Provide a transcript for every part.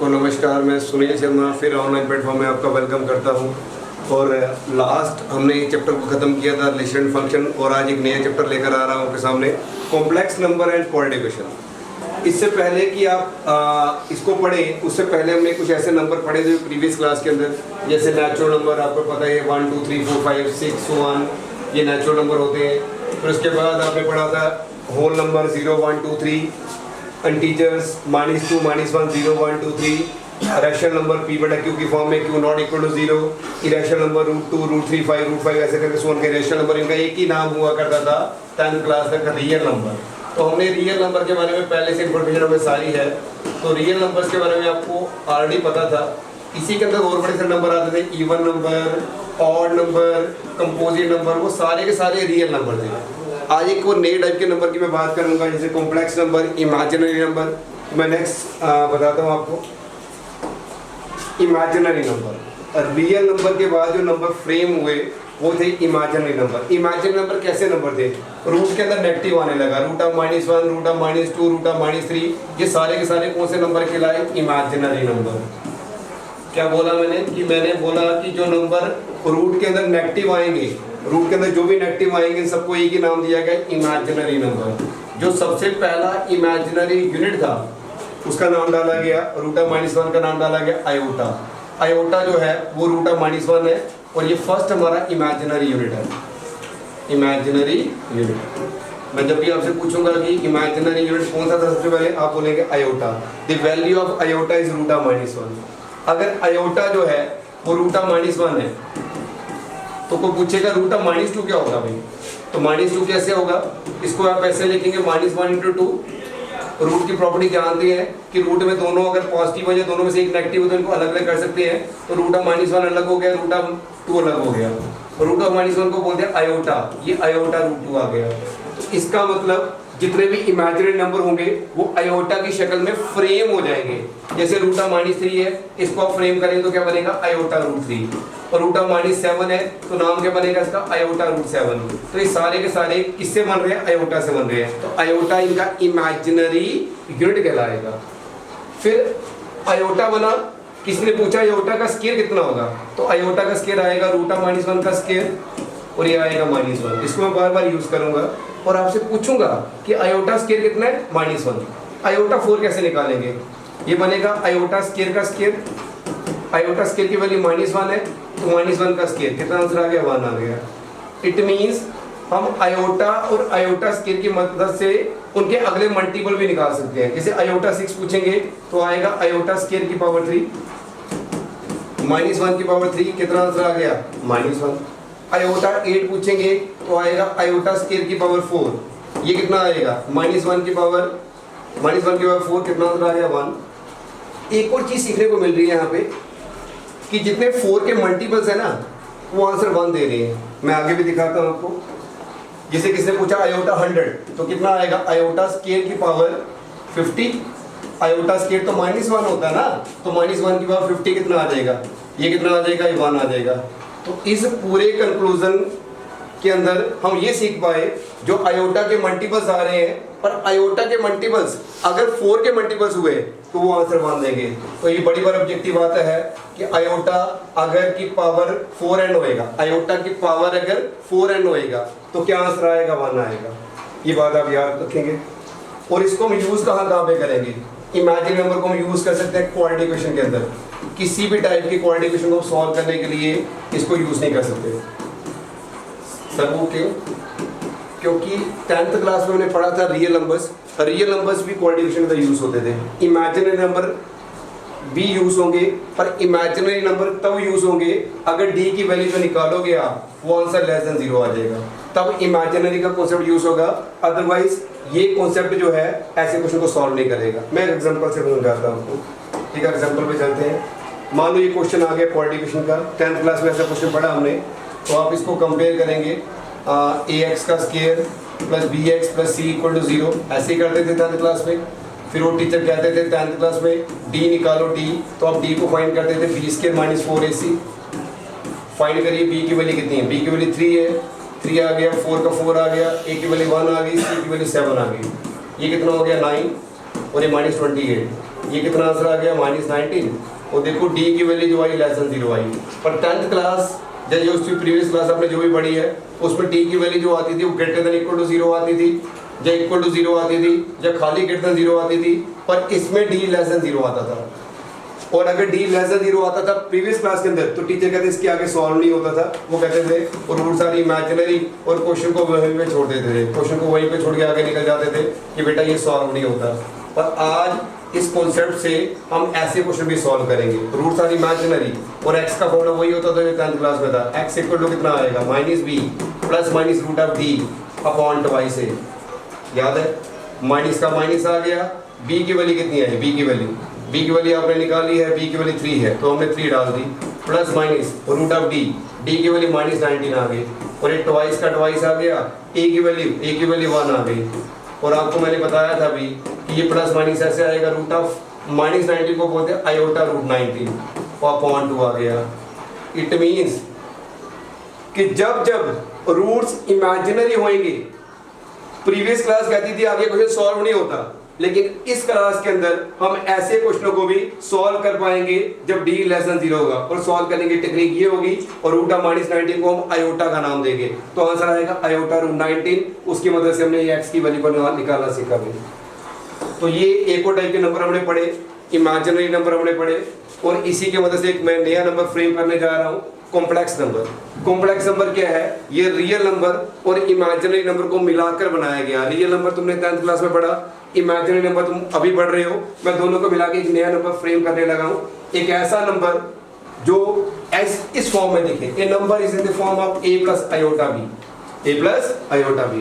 सबको नमस्कार। मैं सुनील शर्मा फिर ऑनलाइन प्लेटफॉर्म में आपका वेलकम करता हूं। और लास्ट हमने एक चैप्टर को ख़त्म किया था रिलेशन फंक्शन, और आज एक नया चैप्टर लेकर आ रहा हूं आपके सामने, कॉम्प्लेक्स नंबर एंड क्वाड्रेटिक। इससे पहले कि आप इसको पढ़ें उससे पहले हमने कुछ ऐसे नंबर पढ़े थे प्रीवियस क्लास के अंदर, जैसे नेचुरल नंबर आपको पता है 1 2 3 4 5 6 1, ये नेचुरल नंबर होते हैं। फिर उसके बाद आपने पढ़ा था whole number 0 1 2 3, integers -2 -1 0 1 2 3, rational number p/q की फॉर्म में q not equal to 0, irrational number √2 √3 5 √5 ऐसे करके सोन के रैशनल नंबर, इनका एक ही नाम हुआ करता था 10th क्लास तक, रियल नंबर। तो हमने रियल नंबर के बारे में पहले से इंफॉर्मेशन हमें सारी है, तो रियल नंबर्स के बारे में आपको ऑलरेडी पता था। इसी के अंदर और बड़े सारे नंबर आते थे, even number, odd number, composite number, वो सारे के सारे रियल नंबर थे। आज एक और नए टाइप के नंबर की मैं बात करूंगा, जैसे कॉम्प्लेक्स नंबर, इमेजिनरी नंबर। मैं नेक्स्ट बताता हूँ आपको इमेजिनरी नंबर। रियल नंबर के बाद जो नंबर फ्रेम हुए वो थे इमेजिनरी नंबर। इमेजिनरी नंबर कैसे नंबर थे? रूट के अंदर नेगेटिव आने लगा, √1, √2, √3, ये सारे के सारे कौन से नंबर कहलाए? Imaginary number. क्या बोला मैंने? कि मैंने बोला कि जो नंबर रूट के अंदर नेगेटिव आएंगे, रूट के अंदर जो भी नेगेटिव आएंगे इन सबको एक ही नाम दिया गया, इमेजिनरी नंबर। जो सबसे पहला इमेजिनरी यूनिट था उसका नाम डाला गया √1 का नाम डाला गया आयोटा। आयोटा जो है वो √1 है, और ये फर्स्ट हमारा इमेजिनरी यूनिट है। इमेजिनरी यूनिट मैं जब भी आपसे पूछूंगा कि इमेजिनरी यूनिट कौन सा था, सबसे पहले आप बोलेंगे iota. The value of iota is √1। अगर आयोटा जो है वो √1 है तो कोई पूछेगा √2 क्या होगा भाई? तो -2 कैसे होगा? इसको आप ऐसे लिखेंगे -1 × 2। रूट की प्रॉपर्टी जानते हैं कि रूट में दोनों अगर पॉजिटिव हो जाए, दोनों में से एक नेगेटिव हो तो इनको अलग अलग कर सकते हैं। तो √1 अलग हो गया, √2 अलग हो गया, √1 को बोलते हैं आयोटा। ये आयोटा √2 आ गया। तो इसका मतलब जितने भी इमेजिनरी नंबर होंगे वो आयोटा की शक्ल में फ्रेम हो जाएंगे। जैसे √3 है, इसको आप फ्रेम करेंगे तो क्या बनेगा? आयोटा √3। और √7 है तो नाम क्या बनेगा इसका? आयोटा √7। तो ये सारे के सारे किससे बन रहे हैं? आयोटा से बन रहे हैं। तो आयोटा इनका इमेजिनरी यूनिट कहलाएगा। फिर आयोटा बना, किसने पूछा आयोटा का स्केयर कितना होगा? तो आयोटा का स्केयर आएगा √1 का स्केयर, और ये आएगा -1। इसको मैं बार बार यूज करूंगा और आपसे पूछूंगा कि आयोटा स्केयर कितना है? -1। आयोटा 4 कैसे निकालेंगे? ये बनेगा आयोटा स्केयर का स्केयर। आयोटा स्केयर की वैल्यू -1 है, तो -1 का स्केयर कितना आंसर आ गया? 1 आ गया। इट मींस हम आयोटा और आयोटा स्केयर की मदद से उनके अगले मल्टीपल भी निकाल सकते हैं। जैसे आयोटा 6 पूछेंगे तो आएगा आयोटा स्केयर की पावर 3, -1 की पावर 3, कितना आंसर आ गया? -1। आयोटा 8 पूछेंगे तो आएगा आयोटा स्केयर की पावर 4, ये कितना आएगा? -1 की पावर 4, कितना आंसर आ गया? 1। एक और चीज सीखने को मिल रही है यहाँ पे कि जितने 4 के मल्टीपल्स है ना वो आंसर 1 दे रहे हैं। मैं आगे भी दिखाता हूँ आपको। जैसे किसने पूछा आयोटा 100 तो कितना आएगा? आयोटा स्केयर की पावर 50। आयोटा स्केयर तो -1 होता है ना, तो -1 की पावर 50 कितना आ जाएगा? ये कितना आ जाएगा? ये 1 आ जाएगा। तो इस पूरे कंक्लूजन के अंदर हम ये सीख पाए जो आयोटा के मल्टीपल्स आ रहे हैं, पर आयोटा के मल्टीपल्स अगर 4 के मल्टीपल्स हुए तो वो आंसर 1 देंगे। तो ये बड़ी बार ऑब्जेक्टिव आता है कि आयोटा अगर की पावर 4n होएगा, आयोटा की पावर अगर 4n होएगा तो क्या आंसर आएगा? 1 आएगा। ये बात आप याद रखेंगे। और इसको हम यूज कहाँ पे करेंगे? इमेजिनरी नंबर को हम यूज कर सकते हैं क्वाड्रेटिक इक्वेशन के अंदर। किसी भी टाइप की क्वाड्रेटिक इक्वेशन को सॉल्व करने के लिए इसको यूज नहीं कर सकते। सब ओके? क्योंकि 10th क्लास में हमने पढ़ा था रियल नंबर्स भी क्वाड्रेटिक इक्वेशन के अंदर यूज होते थे। इमेजिनरी नंबर भी यूज होंगे, पर इमेजिनरी नंबर तब यूज होंगे अगर डी की वैल्यू जो निकालोगे आप वो आंसर >0 आ जाएगा, तब इमेजिनरी का कॉन्सेप्ट यूज होगा। अदरवाइज ये कॉन्सेप्ट जो है ऐसे क्वेश्चन को सॉल्व नहीं करेगा। मैं एक एग्जांपल से समझाता हूँ आपको। ठीक है, एग्जांपल पे चलते हैं। मान लो ये क्वेश्चन आ गया क्वाड्रेटिक इक्वेशन का, 10th क्लास में ऐसा क्वेश्चन पढ़ा हमने। तो आप इसको कंपेयर करेंगे ax का square plus bx plus c equal to 0, ऐसे ही करते थे 10th क्लास में। फिर वो टीचर कहते थे 10th क्लास में d निकालो d, तो आप d को फाइंड करते थे b² - 4ac। फाइंड करिए b की वैल्यू कितनी है? b की वैल्यू 3 है, 3 आ गया, 4 का 4 आ गया, a की वैल्यू 1 आ गई, c की वैल्यू 7 आ गई। ये कितना हो गया? 9। और ये -28, ये कितना आंसर आ गया -19। और देखो डी की वैल्यू जो आई लेस देन 0 आई। पर 10th क्लास जैसे उसकी प्रीवियस क्लास आपने जो भी पढ़ी है उसमें डी की वैल्यू जो आती थी वो ग्रेटर देन इक्वल टू 0 आती थी, या इक्वल टू 0 आती थी, या खाली ग्रेटर देन 0 आती थी। पर इसमें डी लेस देन 0 आता था। और अगर डी लेस देन 0 आता था प्रीवियस क्लास के अंदर तो टीचर कहते इसके आगे सॉल्व नहीं होता था। वो कहते थे और रूट्स आर इमेजिनरी और क्वेश्चन को वहीं पे छोड़ देते थे, क्वेश्चन को वहीं पे छोड़ के आगे निकल जाते थे कि बेटा ये सॉल्व नहीं होता। पर आज इस कॉन्सेप्ट से हम ऐसे क्वेश्चन भी सॉल्व करेंगे। रूट्स आर इमेजिनरी और x का फॉर्मूला वही होता था जो 10th क्लास में था। x इक्वल टू कितना आएगा -b plus minus root of d upon twice a। याद है माइनस का माइनस आ गया। b की वैल्यू कितनी है, b की वैल्यू आपने निकाली है, b की वैल्यू 3 है तो हमने 3 डाल दी, plus minus root of d की वैल्यू -19 आ गई और ये ट्वाइस का ट्वाइस आ गया। a की वैल्यू 1 आ गई। और आपको मैंने बताया था भी कि ये प्लस माइनस ऐसे आएगा, रूट ऑफ -19 को बोलते हैं आयोटा रूट 19 और अपॉन 2 आ गया। इट मीन्स कि जब जब रूट्स इमेजिनरी होंगे, प्रीवियस क्लास कहती थी आगे क्वेश्चन सॉल्व नहीं होता, लेकिन इस क्लास के अंदर हम ऐसे क्वेश्चनों को भी सॉल्व कर पाएंगे जब d लेस देन 0 होगा। और सॉल्व करने की टेक्निक ये होगी और रूट ऑफ -19 को हम आयोटा का नाम देंगे तो आंसर आएगा आयोटा रूट 19। उसकी मदद से हमने ये x की वैल्यू को निकालना सीखा भी। तो ये एक और टाइप के नंबर हमने पढ़े, इमेजिनरी नंबर हमने पढ़े। और इसी की मदद से एक मैं नया नंबर फ्रेम करने जा रहा हूँ, कॉम्प्लेक्स नंबर। कॉम्प्लेक्स नंबर क्या है, ये रियल नंबर और इमेजिनरी नंबर को मिलाकर बनाया गया। रियल नंबर तुमने 10th क्लास में पढ़ा, इमेजिनरी नंबर तुम अभी पढ़ रहे हो। मैं दोनों को मिला के एक नया नंबर फ्रेम करने लगा हूँ। एक ऐसा नंबर जो इस फॉर्म में दिखे, a number is in the form of a plus iota b।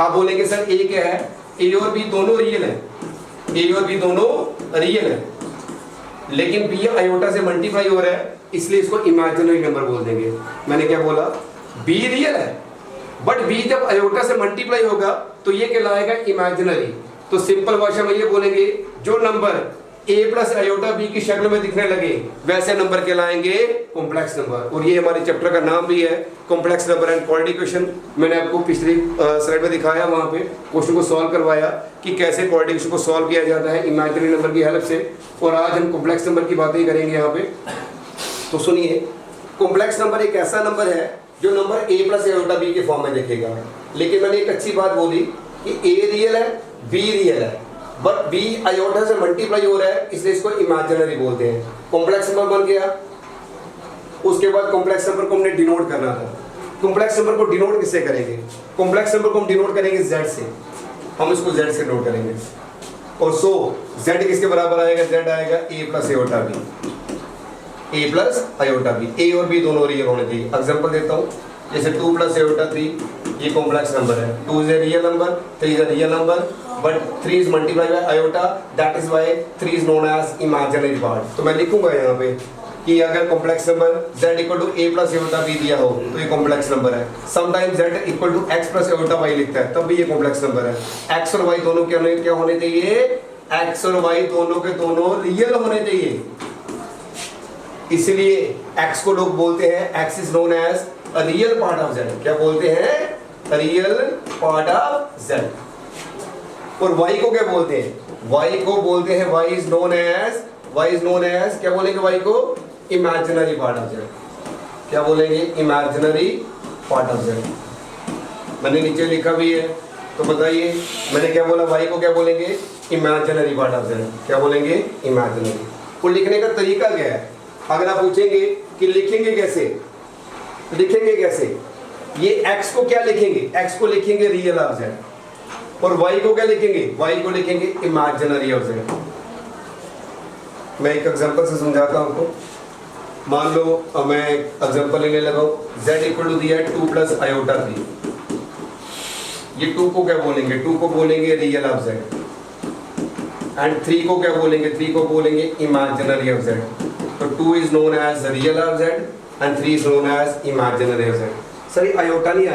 आप बोलेंगे सर a क्या है, a और b दोनों रियल है, लेकिन b आयोटा से मल्टीप्लाई हो रहा है इसलिए इसको इमेजिनरी नंबर बोल देंगे। मैंने क्या बोला, b रियल है बट b जब आयोटा से मल्टीप्लाई होगा तो ये कहलाएगा इमेजिनरी। तो सिंपल भाषा में ये बोलेंगे जो number a plus iota b की शक्ल में दिखने लगे वैसे नंबर कहलाएंगे कॉम्प्लेक्स नंबर। और ये हमारे चैप्टर का नाम भी है, कॉम्प्लेक्स नंबर एंड कोऑर्डिनेशन। मैंने आपको पिछली स्लाइड में दिखाया, वहां पे क्वेश्चन को सॉल्व करवाया कि कैसे कोऑर्डिनेशन को सॉल्व किया जाता है इमेजिनरी नंबर की हेल्प से। और आज हम कॉम्प्लेक्स नंबर की बातें करेंगे यहाँ पे। तो सुनिए, कॉम्प्लेक्स नंबर एक ऐसा नंबर है जो number a plus iota b के फॉर्म में दिखेगा। लेकिन मैंने एक अच्छी बात बोली कि a रियल है, b रियल है, बट b आयोटा से मल्टीप्लाई हो रहा है इसलिए इसको इमेजिनरी बोलते हैं। कॉम्प्लेक्स नंबर बन गया। उसके बाद कॉम्प्लेक्स नंबर को हमने डिनोट करना था। कॉम्प्लेक्स नंबर को डिनोट किससे करेंगे, कॉम्प्लेक्स नंबर को हम डिनोट करेंगे z से। हम इसको z से डिनोट करेंगे। और सो z किसके बराबर आएगा, z आएगा a plus iota b। a plus iota b, a और b दोनों रियल होने चाहिए। एग्जांपल देता हूँ, जैसे 2 प्लस आयोटा 3 ये कॉम्प्लेक्स नंबर है। 2 is a real number, 3 is a real number, but 3 is multiplied by iota, that is why 3 is known as imaginary part. तो मैं लिखूंगा यहाँ पे कि अगर complex number z equal to a plus iota b दिया हो तो ये कॉम्प्लेक्स नंबर है। Sometime z equal to x plus iota y लिखता है तब भी ये कॉम्प्लेक्स नंबर है। x और y दोनों क्या होने चाहिए, x और y दोनों के दोनों रियल होने चाहिए। इसलिए x को लोग बोलते हैं, x is known as a real part of z। क्या बोलते हैं, रियल पार्ट ऑफ z। और y को क्या बोलते हैं, y को बोलते हैं y इज नोन एज क्या बोलेंगे y को, इमेजिनरी पार्ट ऑफ z। क्या बोलेंगे, इमेजिनरी पार्ट ऑफ z। मैंने नीचे लिखा भी है तो बताइए, मैंने क्या बोला, y को क्या बोलेंगे, इमेजिनरी पार्ट ऑफ z। क्या बोलेंगे, इमेजिनरी। और लिखने का तरीका क्या है, अगर आप पूछेंगे कि लिखेंगे कैसे, ये x को क्या लिखेंगे, x को लिखेंगे रियल ऑफ z और y को क्या लिखेंगे, y को लिखेंगे इमेजिनरी ऑफ z। मैं एक एग्जांपल से समझाता हूं आपको। मान लो मैं एग्जांपल लेने लगा हूं, z इक्वल टू दिया है 2 प्लस आयोटा 3। ये 2 को क्या बोलेंगे, 2 को बोलेंगे रियल ऑफ z एंड 3 को क्या बोलेंगे, 3 को बोलेंगे इमेजिनरी ऑफ z। तो 2 is known as real of z and 3 is known as imaginary of z। Sir iota नहीं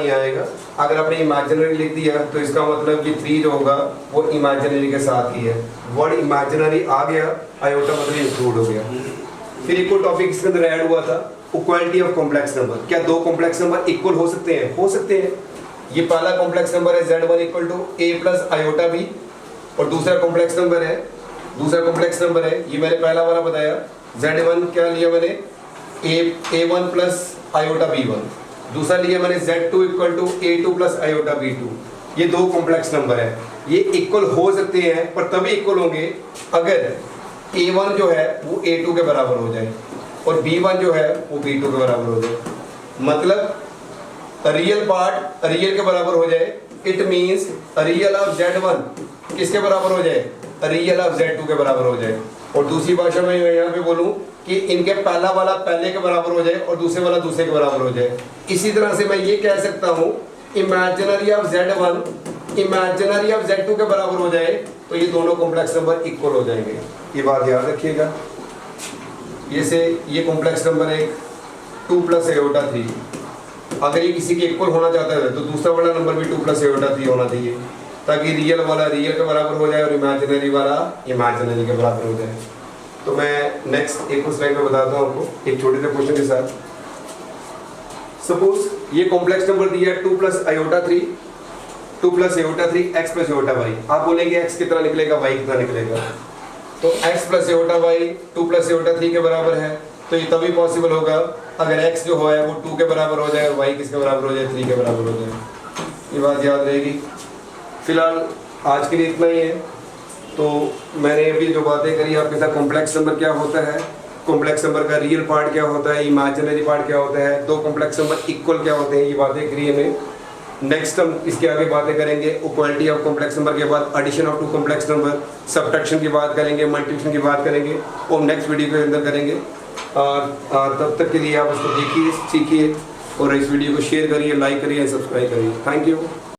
आएगा। अगर आपने इमेजिनरी लिख दिया तो इसका मतलब कि 3 जो होगा वो इमेजिनरी के साथ ही है। वर्ड इमेजिनरी आ गया, आयोटा मतलब इंक्लूड हो गया। फिर एक और टॉपिक इसके अंदर ऐड हुआ था, इक्वालिटी ऑफ कॉम्प्लेक्स नंबर। क्या दो कॉम्प्लेक्स नंबर इक्वल हो सकते हैं? हो सकते हैं। ये पहला कॉम्प्लेक्स नंबर है z1 equal to a plus iota b और दूसरा कॉम्प्लेक्स नंबर है, ये मैंने पहला वाला बताया, Z1 क्या लिया मैंने, A1 प्लस आयोटा B1, दूसरा लिया मैंने Z2 equal to A2 plus iota B2। ये दो कॉम्प्लेक्स नंबर है, ये इक्वल हो सकते हैं पर तभी इक्वल होंगे अगर A1 जो है वो A2 के बराबर हो जाए और B1 जो है वो B2 के बराबर हो जाए। मतलब रियल पार्ट रियल के बराबर हो जाए, it means real of Z1 किसके बराबर हो जाए, रियल ऑफ Z2 के बराबर हो जाए। और दूसरी भाषा में यहाँ पे बोलूँ कि इनके पहला वाला पहले के बराबर हो जाए और दूसरे वाला दूसरे के बराबर हो जाए। इसी तरह से मैं ये कह सकता हूँ imaginary of Z1 imaginary of Z2 के बराबर हो जाए तो ये दोनों कॉम्प्लेक्स नंबर इक्वल हो जाएंगे। ये बात याद रखिएगा। ये कॉम्प्लेक्स नंबर एक 2 प्लस आयोटा 3, अगर ये किसी के इक्वल होना चाहता है तो दूसरा वाला नंबर भी 2 प्लस आयोटा 3 होना चाहिए ताकि रियल वाला रियल के बराबर हो जाए और इमेजिनरी वाला इमेजिनरी के बराबर हो जाए। तो मैं नेक्स्ट एक स्लाइड में बताता हूँ आपको एक छोटे से क्वेश्चन के साथ। सपोज ये कॉम्प्लेक्स नंबर दिया है 2 plus iota 3 x plus iota y। आप बोलेंगे x कितना निकलेगा, y कितना निकलेगा। तो x plus iota y 2 plus iota 3 के बराबर है, तो ये तभी पॉसिबल होगा अगर x जो है वो 2 के बराबर हो जाए, y किसके बराबर हो जाए, 3 के बराबर हो जाए। ये बात याद रहेगी। फिलहाल आज के लिए इतना ही है। तो मैंने अभी जो बातें करी आपके साथ, कॉम्प्लेक्स नंबर क्या होता है, कॉम्प्लेक्स नंबर का रियल पार्ट क्या होता है, इमेजिनरी पार्ट क्या होता है, दो कॉम्प्लेक्स नंबर इक्वल क्या होते हैं, ये बातें करी हमने। नेक्स्ट हम इसके आगे बातें करेंगे इक्वालिटी ऑफ कॉम्प्लेक्स नंबर के बाद addition of 2 complex number, subtraction की बात करेंगे, मल्टीप्लिकेशन की बात करेंगे, वो नेक्स्ट वीडियो के अंदर करेंगे। तब तक के लिए आप उसको देखिए, सीखिए और इस वीडियो को शेयर करिए, लाइक करिए, सब्सक्राइब करिए। Thank you.